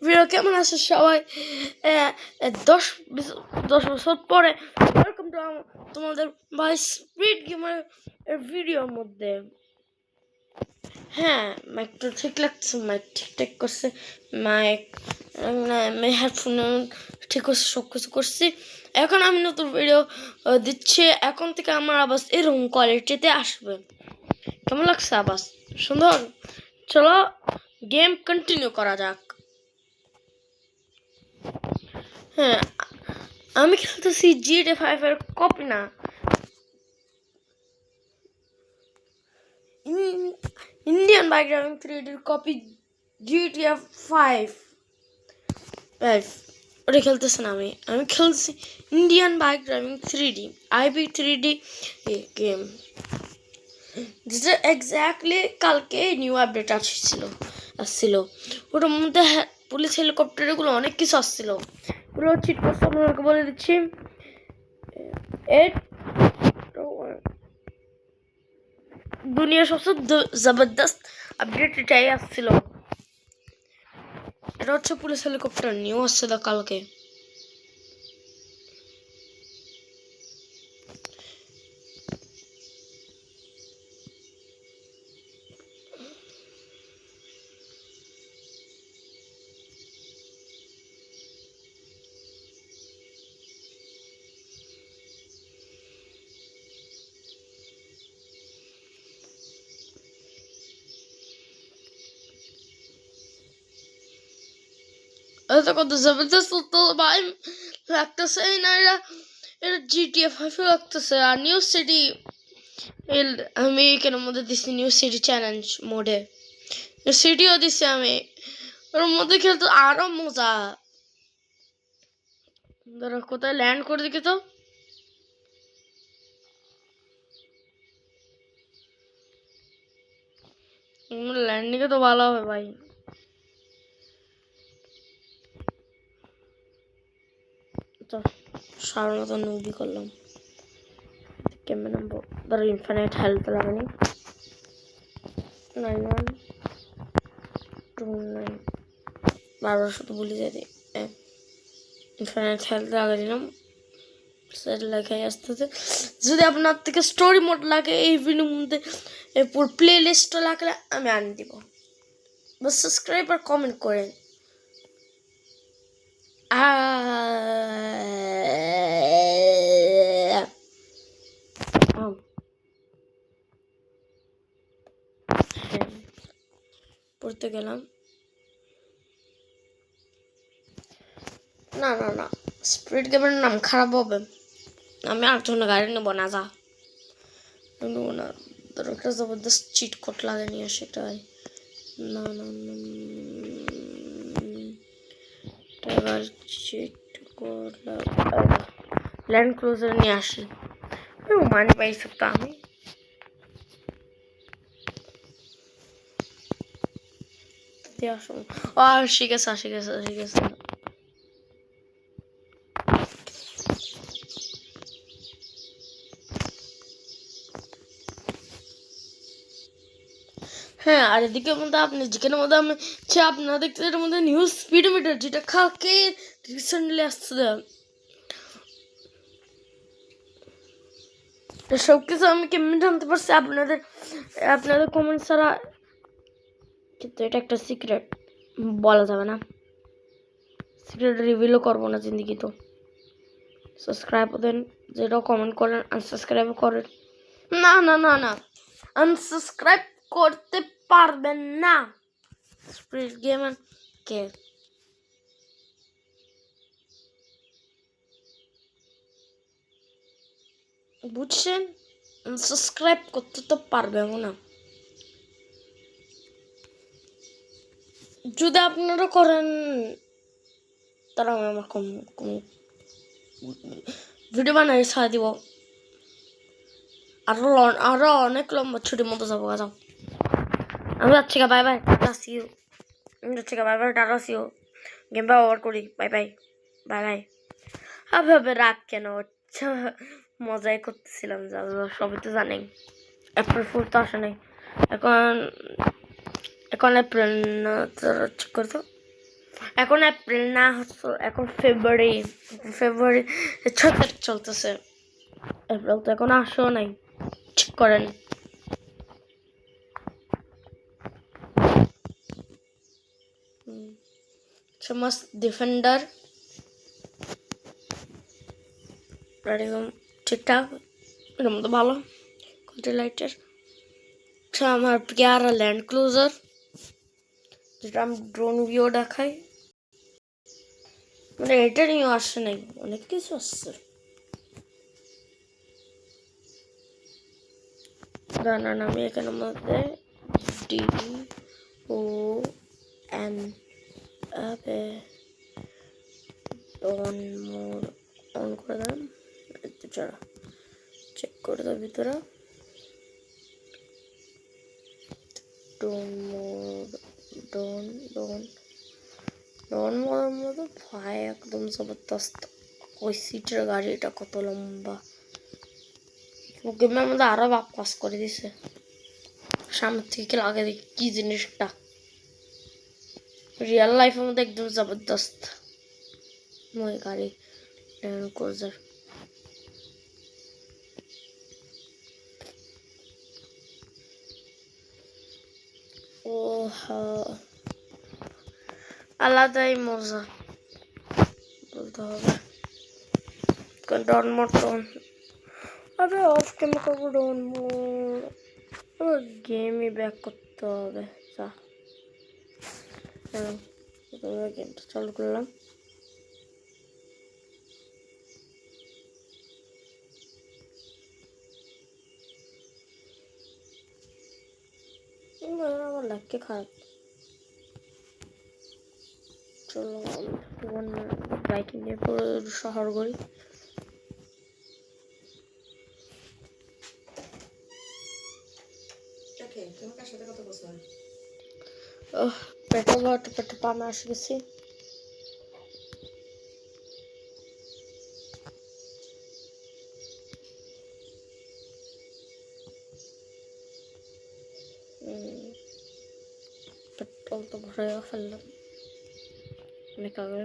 Video কেমন আছে সবাই? 10 বছর পরে ওয়েলকাম টু তোমাদের ভাই স্পিড গেমার ভিডিওর মধ্যে। হ্যাঁ, মাইক তো ঠিক লাগছে, মাইক ঠিকঠাক করছে, মাইক হেডফোন ঠিক করছে, সব কিছু করছি। এখন আমি নতুন ভিডিও দিচ্ছি, এখন থেকে আমার আওয়াজ এরকম কোয়ালিটিতে আসবে। কেমন লাগছে আওয়াজ? সুন্দর। চলো গেম কন্টিনিউ করা যাক। হ্যাঁ, আমি খেলতেছি GTA 5 এর কপি না, Indian bike driving 3D copy GTA 5 ওটা খেলতেছে না। আমি খেলছি Indian bike driving 3D IB 3D game, যেটা এক্স্যাক্টলি কালকে নিউ আপডেট আসছিল। ওটার মধ্যে পুলিশ হেলিকপ্টারগুলো অনেক কিছু আসছিল। পুরো চিট করতে আপনাকে বলে দিচ্ছি। দুনিয়ার সবচেয়ে জবরদস্ত আপডেট এটাই আসছিল। এটা হচ্ছে পুলিশ হেলিকপ্টার নিউ আসছিল কালকে। এটা কত জবরদস্ত তো ভাই লাগতেছে না, এটা GTA 5 লাগতেছে। আর নিউ সিটি আমি এখানের মধ্যে দিচ্ছি, নিউ সিটি চ্যালেঞ্জ মোডে সিটিও দিচ্ছি আমি। ওর মধ্যে খেলতে আরো মজা। ধরো কোথায় ল্যান্ড করে দিকে তো ল্যান্ডিংয়ে তো ভালো হবে ভাই। তো সার মতো নুবি করলাম। কেমন নামবো? ধরো ইনফিনিট হেলথ লাগানি 9129 বারবার শুধু ভুলে যাই। ইনফিনিট হেলথ লাগাই দিলাম, সেটা লেখাই আসতেছে। যদি আপনার থেকে স্টোরি মোড লাগে এই ভিডিওর মধ্যে পুরো প্লে লিস্টটা লাগলে আমি আনি দিব। বাস সাবস্ক্রাইব আর কমেন্ট করেন। পড়তে গেলাম। না না না, স্পিড গেমের নাম খারাপ হবে। আমি আরেকজনের গাড়ি নেবো না, যা নেবো না। ধরো একটা জবরদস্ত চিট কোড লাগে নিয়ে সেটাই। না না না, এবার চিট কোড ল্যান্ড ক্রুজার নিয়ে আসি। মানি পাই सकता আমি। শিখেছে। হ্যাঁ, আর এদিকের মধ্যে আপনি যেখানের মধ্যে আমি আপনারা দেখতে এর মধ্যে নিউজ স্পিডোমিটার, যেটা কালকে রিসেন্টলি আসছে। সব কিছু আমি কেমন জানতে পারছি আপনাদের কমেন্ট ছাড়া, কিন্তু এটা একটা সিক্রেট, বলা যাবে না। সিক্রেট রিভিলও করবো না জিন্দিগি। তো সাবস্ক্রাইব দেন, যেটা কমেন্ট করেন আনসাবস্ক্রাইব করেন। না না না না, আনসাবস্ক্রাইব করতে পারবেন না। স্পিড গেমার কে বুঝছেন? সাবস্ক্রাইব করতে তো পারবেন না। যদি আপনারা করেন তারা আমি আমার কম ভিডিও বানাই ছাড়া দিব। আরো অনেক লম্বা ছুটির মতো যাবো। যাও, আমি যাচ্ছি গা, bye bye, tata see you. আমি যাচ্ছি গা, bye bye, tata see you. গেমটা ওভার করি, বাই বাই বাই বাই। আভাবে রাগ কেন হচ্ছে? মজাই করতেছিলাম, যা সবই তো জানেন। এপ্রিল ফুল তো আসে নাই এখন। এপ্রিল না, ঠিক করতো। এখন এপ্রিল না, এখন ফেব্রুয়ারি। ফেব্রুয়ারি 6 তারিখ চলতেছে, এপ্রিল তো এখন আসেও নাই। ঠিক করেন। মাস্ট ডিফেন্ডার একদম ঠিকঠাক, এরকম তো ভালো কোয়ালিটি লাইটের। আমার পেয়ারা ল্যান্ড ক্লোজার, যেটা আমি ড্রোন ভিউ দেখাই, মানে এটা নিয়েও আসে নাই, অনেক কিছু আসছে। দাঁড়ান আমি এখানের মধ্যে DON ডন মোড অন করে দিলাম। চলো চেক করে দাও ভিতরে। ডন মোড ডন ডন ডন মোডের মতো ভাই একদম জবরদস্ত। ওই সিটের গাড়ি, এটা কত লম্বা, গেমের মধ্যে আরো বাপ পাস করে দিছে। সামনে থেকে লাগে দেখি কি জিনিসটা, রিয়েল লাইফের মধ্যে একদম জবরদস্ত ওই গাড়ি ল্যান্ড ক্রুজার। ও আলাদাই মজা বলতে হবে। ডন মোড আরে অফ কেন করবো? ডন মোড গেমই ব্যাক করতে হবে। গেমটা চালু করলাম। আমার লাগকে খারাপ। চলো বাইক নিয়ে পুরো শহর ঘুরি। পেট্রোল পাম্পে আসে গেছি। পেট্রোল তো ভরে ফেললাম অনেক আগে।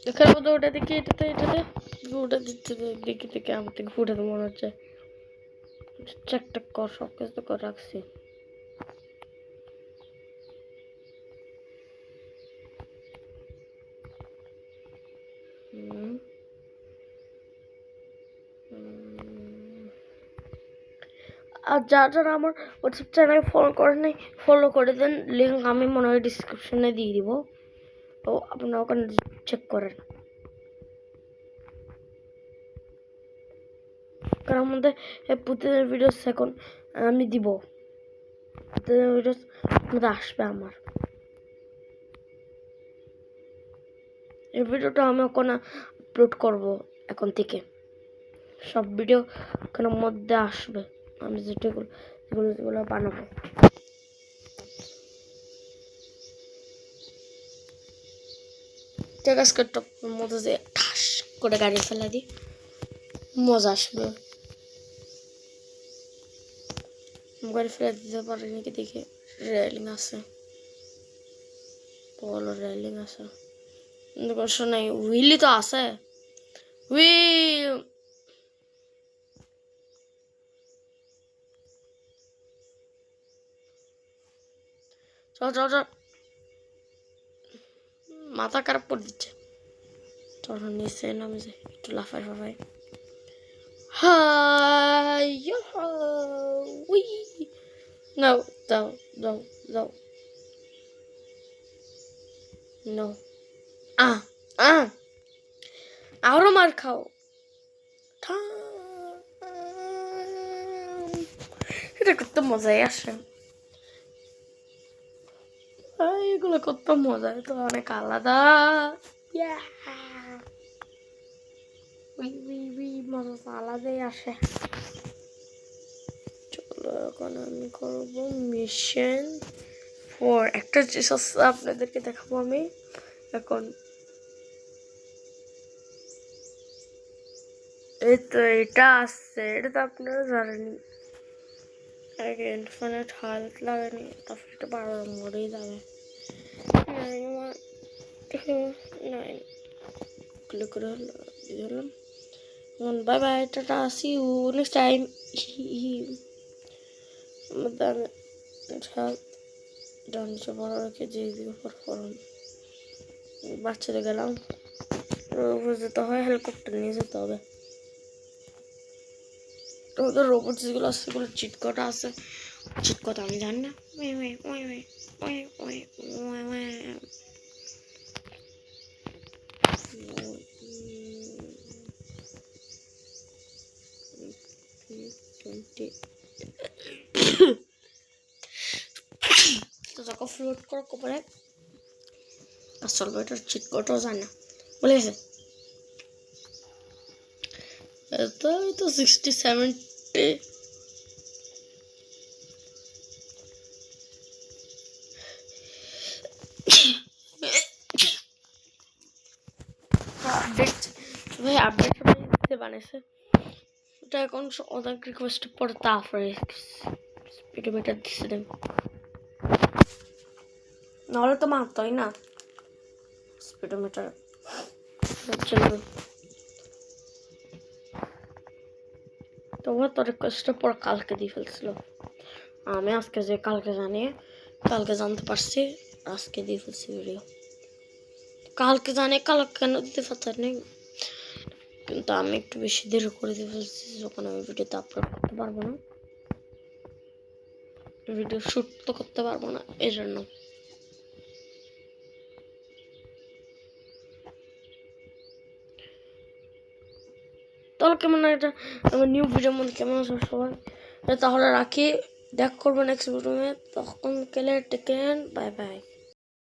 দেখার মতো ওটা দেখি, এটাতে ওটা দিচ্ছে দেখি থেকে আমার থেকে ফুটাতে মনে হচ্ছে। একটা কর সব কিছু তো করে রাখছি। আর যারা আমার হোয়াটসঅ্যাপ চ্যানেল ফলো করেন নাই, ফলো করে দেন। লিঙ্ক আমি মনে হয় ডিসক্রিপশনে দিয়ে দিব, তো আপনারা ওখানে চেক করেন। কারণ আমাদের প্রতিদিনের ভিডিও এখন আমি দিব, প্রতিদিনের ভিডিও মধ্যে আসবে আমার। এই ভিডিওটা আমি ওখানে আপলোড করব এখন থেকে, সব ভিডিও ওখানের মধ্যে আসবে আমি যেগুলো বানাবো। ঠিক আছে, টপের মধ্যে যে ঠাস করে গাড়ি ফেলা দিই, মজা আসবে। গাড়ি ফেলে দিতে পারি নাকি দেখি। রেলিং আছে, বলো রেলিং আছে, কষ্ট নাই। হুইলই তো আছে, হুইল। চল চল চল, মাথা খারাপ করে দিচ্ছে। চল নিচে নামে যে একটু লাফাই ফাফাই। হাই উই, নাও দাও দাও দাও, নো আরো মার খাও। এটা করতে মজাই আসে, এগুলো কত মজা, তো অনেক আলাদা। মজা আলাদাই আসে। চলো এখন আমি করবো মিশন 4। একটা জিনিস আপনাদেরকে দেখাবো আমি এখন। এই তো এটা আসছে, এটা তো আপনারা জানেনি। আগে ইনফিনিট হেলথ লাগেনি, তারপর এটা বারবার মরেই যাবে। 9 ক্লিক করে দিয়ে দিলাম। Bye bye, tata, see you next time. হেলথ ডান নিচে বড় রেখে যে দিকে পারফর্ম বাচ্চাদের গেলাম। রোবট যেতে হয়, হেলিকপ্টার নিয়ে যেতে হবে। ওদের রোবট যেগুলো আছে সেগুলো চিট কটা আছে, চিট কথা আমি জানি না। তো যখন ফ্লোট করার পরে আসলে এটার চিট কটাও জানি না, বলে গেছে। তো 60-70 আপডেট ভাই, আপডেট দিতে বানাইছে এটা। এখন অনেক রিকোয়েস্ট পরে তারপরে স্পিডোমিটার দিচ্ছে দেন, নাহলে তো মারতই না স্পিডোমিটার চলবে। তবুও তো রিকোয়েস্টের পর কালকে দিয়ে ফেলছিল। আমি আজকে যে কালকে জানি, কালকে জানতে পারছি, আজকে দিয়ে ফেলছি ভিডিও। কালকে জানে কালকে কেন দিতে পারতেন নেই, কিন্তু আমি একটু বেশি দেরি করে দিয়ে ফেলছি, যখন আমি ভিডিওতে আপলোড করতে পারবো না, ভিডিও শ্যুট তো করতে পারবো না, এই জন্য। তাহলে কেমন এটা আমার নিউ ভিডিওর মধ্যে কেমন আছে সবাই, তাহলে রাখি, দেখ করবো নেক্সট ভিডিওতে, তখন কেলে টেকেন, বাই বাই।